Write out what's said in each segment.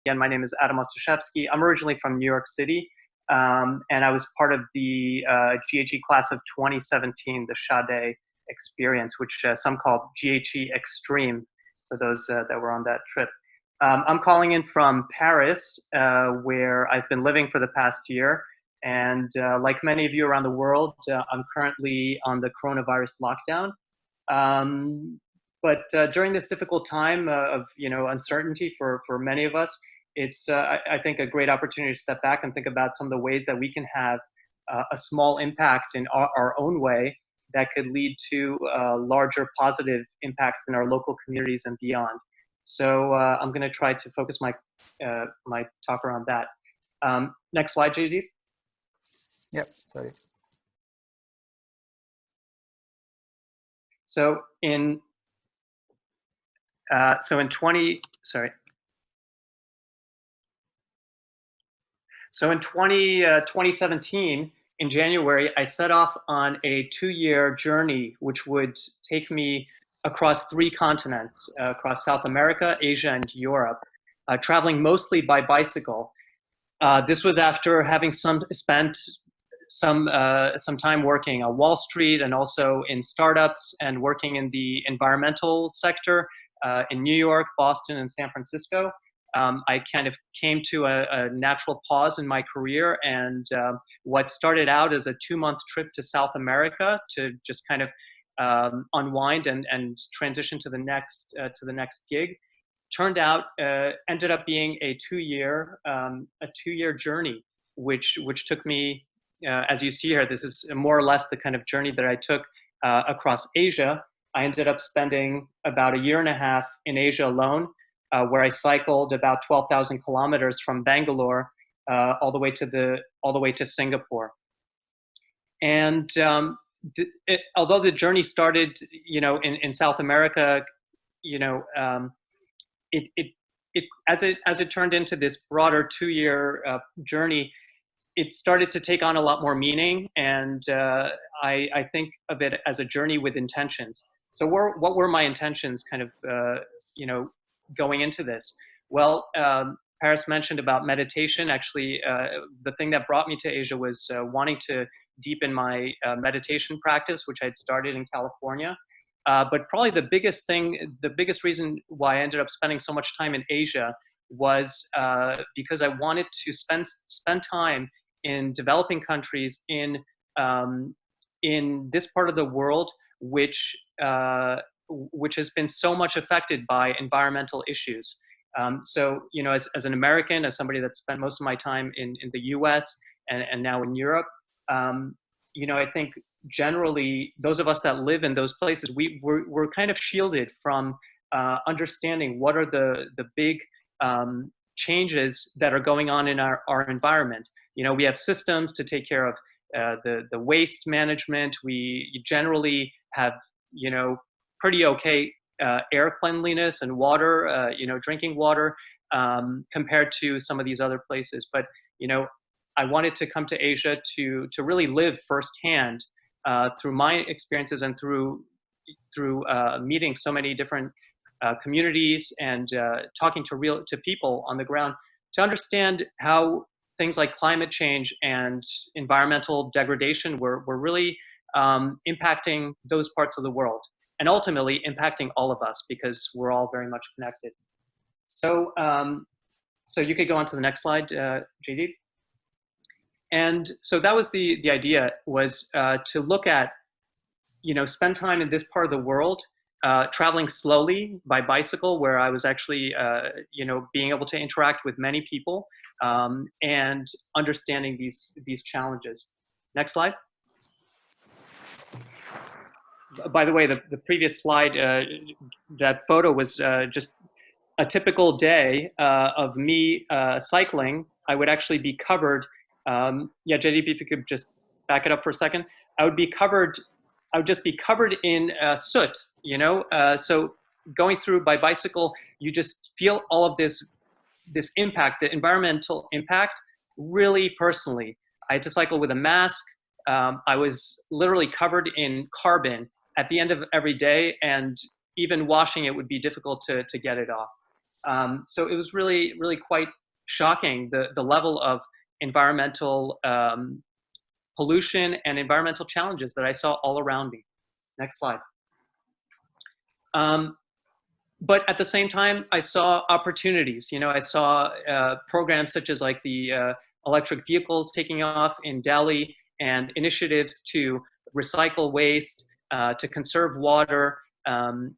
Again, my name is Adam Ostaszewski. I'm originally from New York City, and I was part of the GHE class of 2017, the GHE Experience, which some call GHE Extreme, for those that were on that trip. I'm calling in from Paris, where I've been living for the past year. And like many of you around the world, I'm currently on the coronavirus lockdown. But during this difficult time of uncertainty for many of us, it's I think a great opportunity to step back and think about some of the ways that we can have a small impact in our own way that could lead to larger positive impacts in our local communities and beyond. So I'm going to try to focus my my talk around that. Next slide, JD. Yep, sorry. So in 2017, in January, I set off on a 2-year journey, which would take me across 3 continents, across South America, Asia, and Europe, traveling mostly by bicycle. This was after having spent some time working on Wall Street and also in startups and working in the environmental sector in New York, Boston, and San Francisco. I kind of came to a natural pause in my career, and what started out as a 2-month trip to South America to just kind of unwind and transition to the next gig turned out ended up being a 2-year journey, which took me, as you see here, this is more or less the kind of journey that I took across Asia. I ended up spending about 1.5 years in Asia alone, where I cycled about 12,000 kilometers from Bangalore all the way to Singapore. And although the journey started, in South America, as it turned into this broader 2-year journey, it started to take on a lot more meaning, and I think of it as a journey with intentions. So what were my intentions kind of, going into this? Well, Paris mentioned about meditation. Actually, the thing that brought me to Asia was wanting to deepen my meditation practice, which I'd started in California. But probably the biggest reason why I ended up spending so much time in Asia was because I wanted to spend time in developing countries in this part of the world, which has been so much affected by environmental issues. So, as an American, as somebody that spent most of my time in the US and now in Europe, I think generally those of us that live in those places, we're kind of shielded from understanding what are the big changes that are going on in our environment. We have systems to take care of the waste management. We generally have, pretty okay air cleanliness and water, drinking water, compared to some of these other places. But, I wanted to come to Asia to really live firsthand through my experiences and through meeting so many different communities and talking to people on the ground to understand how things like climate change and environmental degradation were really impacting those parts of the world, and ultimately impacting all of us because we're all very much connected. So, so you could go on to the next slide, JD. And so that was the idea, was to look at, spend time in this part of the world, traveling slowly by bicycle, where I was actually, being able to interact with many people and understanding these challenges. Next slide. By the way, the previous slide, that photo was just a typical day of me cycling. I would actually be covered. Yeah, JDP, if you could just back it up for a second. I would just be covered in soot, so going through by bicycle, you just feel all of this impact, the environmental impact, really personally. I had to cycle with a mask. I was literally covered in carbon at the end of every day, and even washing it would be difficult to get it off. So it was really, really quite shocking, the level of environmental pollution and environmental challenges that I saw all around me. Next slide. But at the same time, I saw opportunities. You know, I saw programs such as like the electric vehicles taking off in Delhi, and initiatives to recycle waste, to conserve water, for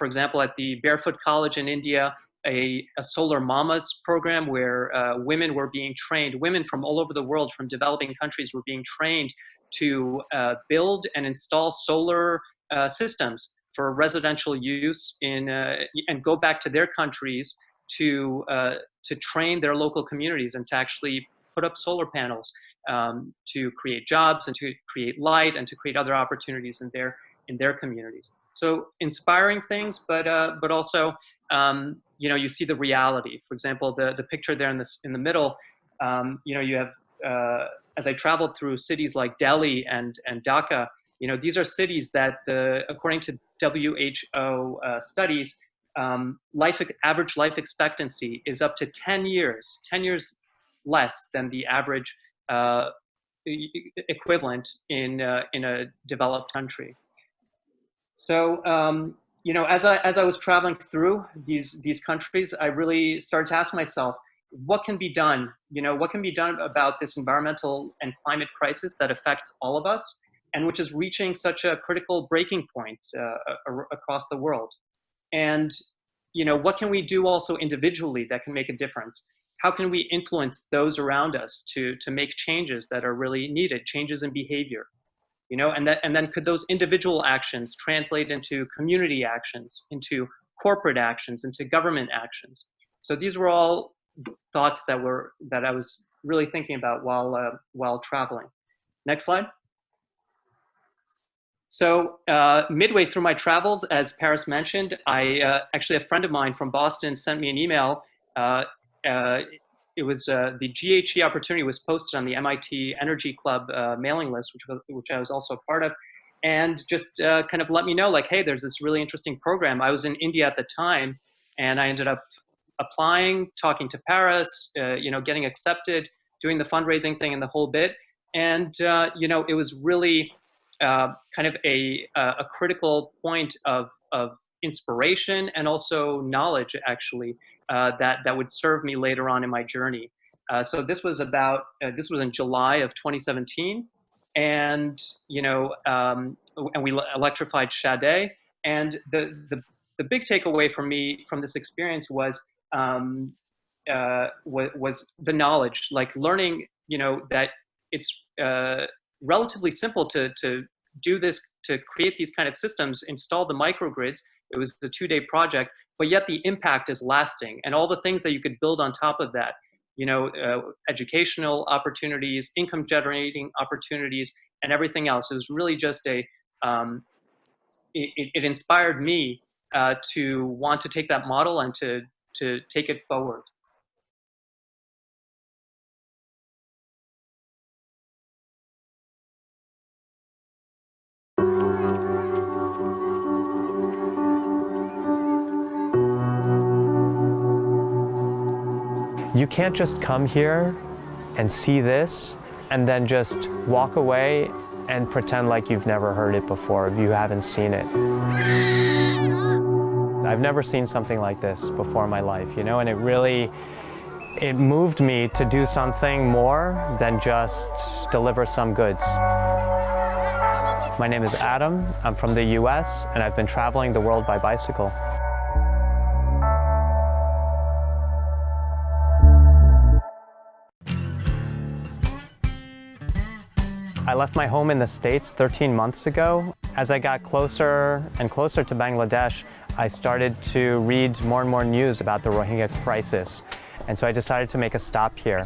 example, at the Barefoot College in India, a Solar Mamas program where women were being trained, women from all over the world, from developing countries, were being trained to build and install solar systems for residential use and go back to their countries to train their local communities and to actually put up solar panels to create jobs and to create light and to create other opportunities in their communities. So inspiring things, but also you know, you see the reality. For example, the picture there in the middle, you know, you have as I traveled through cities like Delhi and Dhaka, you know, these are cities that, according to WHO studies, average life expectancy is up to 10 years less than the average equivalent in a developed country. So, you know, as I was traveling through these countries, I really started to ask myself, what can be done? You know, what can be done about this environmental and climate crisis that affects all of us, and which is reaching such a critical breaking point across the world? And, you know, what can we do also individually that can make a difference? How can we influence those around us to make changes that are really needed, changes in behavior? You know, and then could those individual actions translate into community actions, into corporate actions, into government actions? So these were all thoughts that I was really thinking about while traveling. Next slide. So midway through my travels, as Paris mentioned, actually a friend of mine from Boston sent me an email. It was the GHE opportunity was posted on the MIT Energy Club mailing list, which I was also a part of, and just kind of let me know, like, hey, there's this really interesting program. I was in India at the time, and I ended up applying, talking to Paris, you know, getting accepted, doing the fundraising thing and the whole bit. And you know, it was really kind of a critical point of inspiration and also knowledge, actually, that would serve me later on in my journey. So this was in July of 2017, and you know, and we electrified Shade. And the big takeaway for me from this experience was the knowledge, like learning, you know, that it's relatively simple to do this, to create these kind of systems, install the microgrids. It was a 2-day project, but yet the impact is lasting, and all the things that you could build on top of that, you know, educational opportunities, income generating opportunities, and everything else. It was really just it inspired me to want to take that model and to take it forward. You can't just come here and see this and then just walk away and pretend like you've never heard it before, if you haven't seen it. I've never seen something like this before in my life, you know, and it moved me to do something more than just deliver some goods. My name is Adam, I'm from the US, and I've been traveling the world by bicycle. I left my home in the States 13 months ago. As I got closer and closer to Bangladesh, I started to read more and more news about the Rohingya crisis. And so I decided to make a stop here.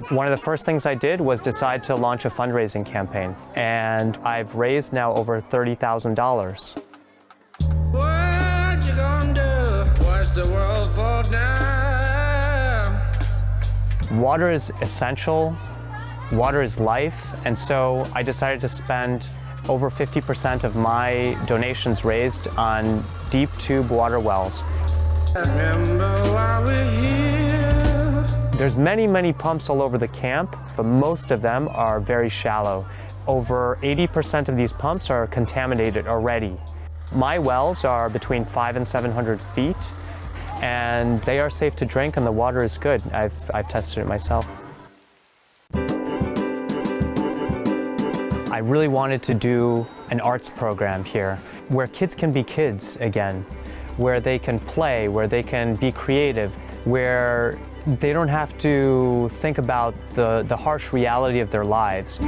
One of the first things I did was decide to launch a fundraising campaign. And I've raised now over $30,000. What you gonna do? Watch the world fall down. Water is essential, water is life, and so I decided to spend Over 50% of my donations raised on deep tube water wells. Remember why we're here. There's many pumps all over the camp, but most of them are very shallow. Over 80% of these pumps are contaminated already. My wells are between 500 and 700 feet, and they are safe to drink and the water is good. I've tested it myself. I really wanted to do an arts program here where kids can be kids again, where they can play, where they can be creative, where they don't have to think about the harsh reality of their lives.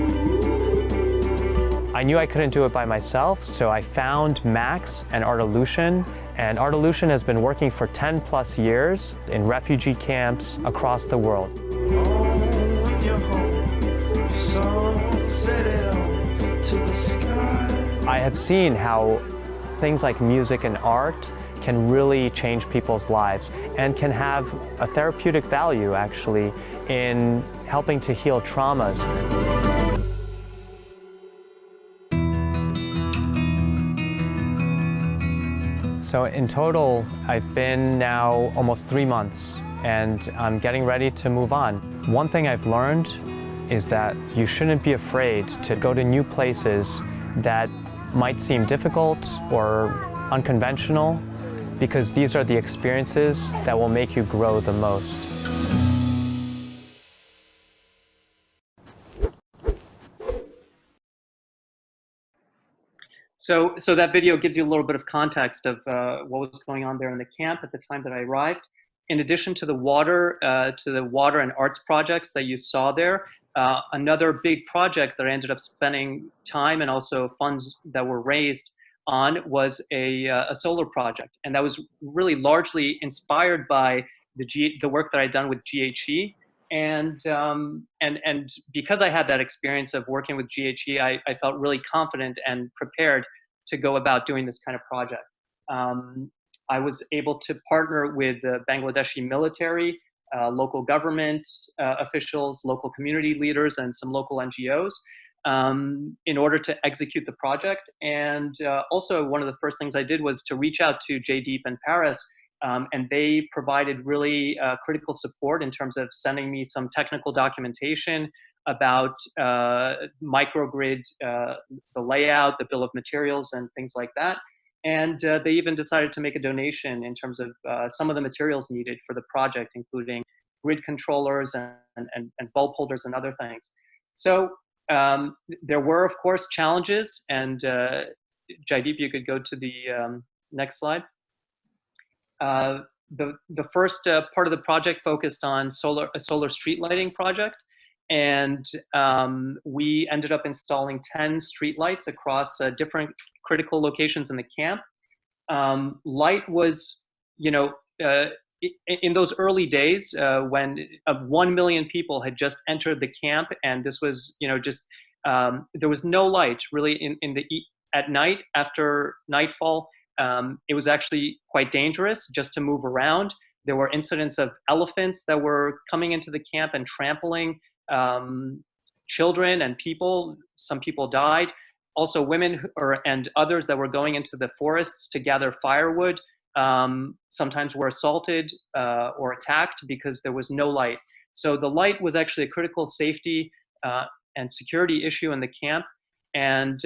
I knew I couldn't do it by myself, so I found Max and Artolution. And Artolution has been working for 10+ years in refugee camps across the world. I have seen how things like music and art can really change people's lives and can have a therapeutic value, actually, in helping to heal traumas. So in total, I've been now almost 3 months, and I'm getting ready to move on. One thing I've learned is that you shouldn't be afraid to go to new places that might seem difficult or unconventional, because these are the experiences that will make you grow the most. So that video gives you a little bit of context of what was going on there in the camp at the time that I arrived. In addition to the water and arts projects that you saw there, another big project that I ended up spending time and also funds that were raised on was a solar project, and that was really largely inspired by the work that I'd done with GHE. And because I had that experience of working with GHE, I felt really confident and prepared to go about doing this kind of project. I was able to partner with the Bangladeshi military, local government officials, local community leaders, and some local NGOs in order to execute the project. And also one of the first things I did was to reach out to Jaideep and Paris, and they provided really critical support in terms of sending me some technical documentation about microgrid, the layout, the bill of materials, and things like that. And they even decided to make a donation in terms of some of the materials needed for the project, including grid controllers and bulb holders and other things. So there were, of course, challenges. And Jaideep, you could go to the next slide. The first part of the project focused on a solar street lighting project. And we ended up installing 10 streetlights across different critical locations in the camp. Light was, in those early days when 1 million people had just entered the camp, and this was, there was no light really at night after nightfall. It was actually quite dangerous just to move around. There were incidents of elephants that were coming into the camp and trampling children and people. Some people died. Also, women and others that were going into the forests to gather firewood sometimes were assaulted or attacked because there was no light. So the light was actually a critical safety and security issue in the camp. And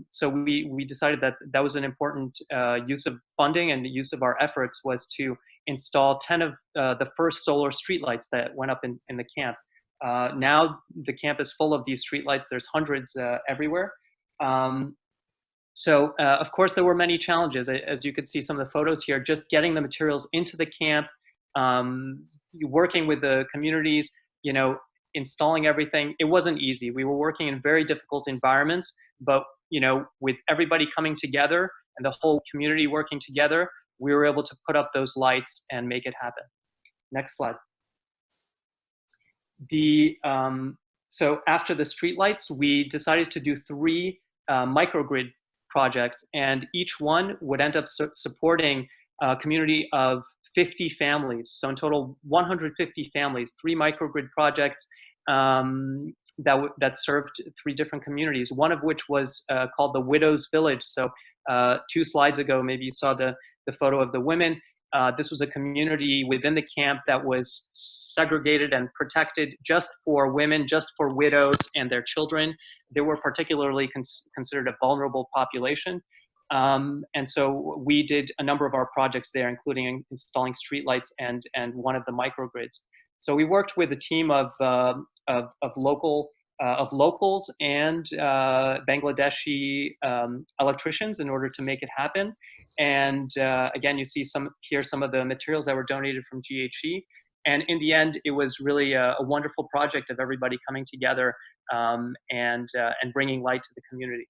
so we decided that that was an important use of funding, and the use of our efforts was to install 10 of the first solar streetlights that went up in the camp. Now the camp is full of these streetlights. There's hundreds everywhere. So of course there were many challenges, as you could see some of the photos here, just getting the materials into the camp, working with the communities, installing everything. It wasn't easy. We were working in very difficult environments, but with everybody coming together and the whole community working together, we were able to put up those lights and make it happen. Next slide. So after the streetlights, we decided to do 3 microgrid projects, and each one would end up supporting a community of 50 families. So in total, 150 families, 3 microgrid projects. that served 3 different communities, one of which was called the Widows Village. So 2 slides ago, maybe you saw the photo of the women. This was a community within the camp that was segregated and protected just for women, just for widows and their children. They were particularly considered a vulnerable population. And so we did a number of our projects there, including installing streetlights and one of the microgrids. So we worked with a team of locals and Bangladeshi electricians in order to make it happen. And again, you see here some of the materials that were donated from GHE. And in the end, it was really a wonderful project of everybody coming together and bringing light to the community.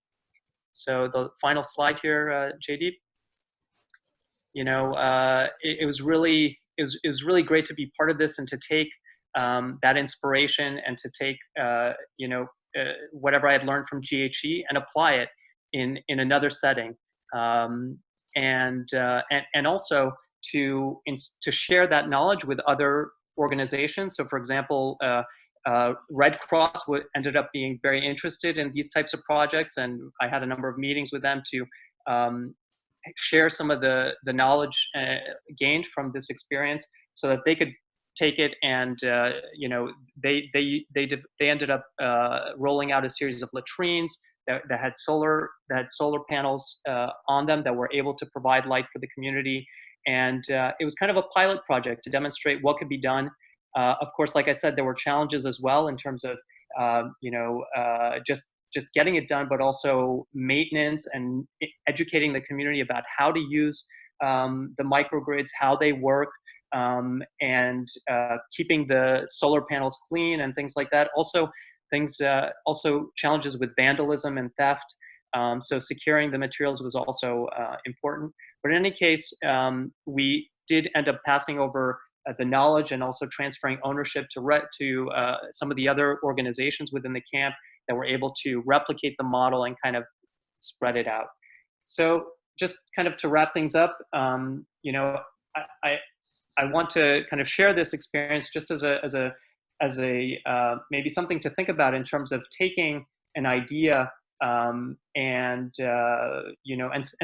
So the final slide here, JD. It was really great to be part of this and to take that inspiration and to take whatever I had learned from GHE and apply it in another setting, and also to share that knowledge with other organizations. So, for example, Red Cross ended up being very interested in these types of projects, and I had a number of meetings with them to share some of the knowledge gained from this experience, so that they could take it and they ended up rolling out a series of latrines that had solar panels on them that were able to provide light for the community, and it was kind of a pilot project to demonstrate what could be done. Of course, like I said, there were challenges as well in terms of just getting it done, but also maintenance and educating the community about how to use the microgrids, how they work, and keeping the solar panels clean and things like that. Also challenges with vandalism and theft. So securing the materials was also important. But in any case, we did end up passing over the knowledge and also transferring ownership to some of the other organizations within the camp that were able to replicate the model and kind of spread it out. So just kind of to wrap things up, I want to kind of share this experience just as a maybe something to think about in terms of taking an idea and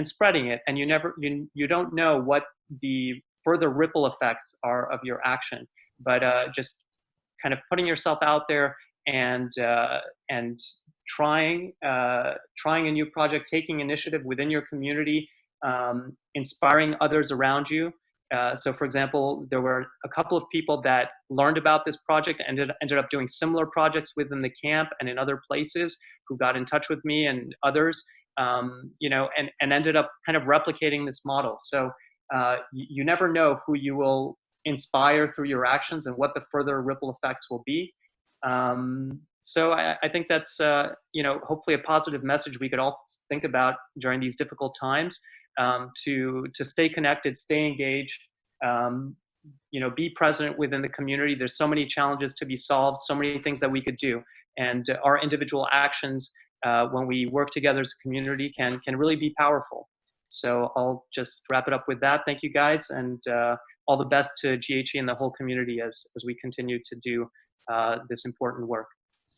spreading it, and you don't know what the further ripple effects are of your action, but just kind of putting yourself out there and trying a new project, taking initiative within your community, inspiring others around you. So, for example, there were a couple of people that learned about this project and ended up doing similar projects within the camp and in other places, who got in touch with me and others, and ended up kind of replicating this model. So you never know who you will inspire through your actions and what the further ripple effects will be. So I think that's hopefully a positive message we could all think about during these difficult times. To stay connected, stay engaged, be present within the community. There's so many challenges to be solved, so many things that we could do, and our individual actions, when we work together as a community, can really be powerful. So I'll just wrap it up with that. Thank you guys, and all the best to GHE and the whole community as we continue to do this important work.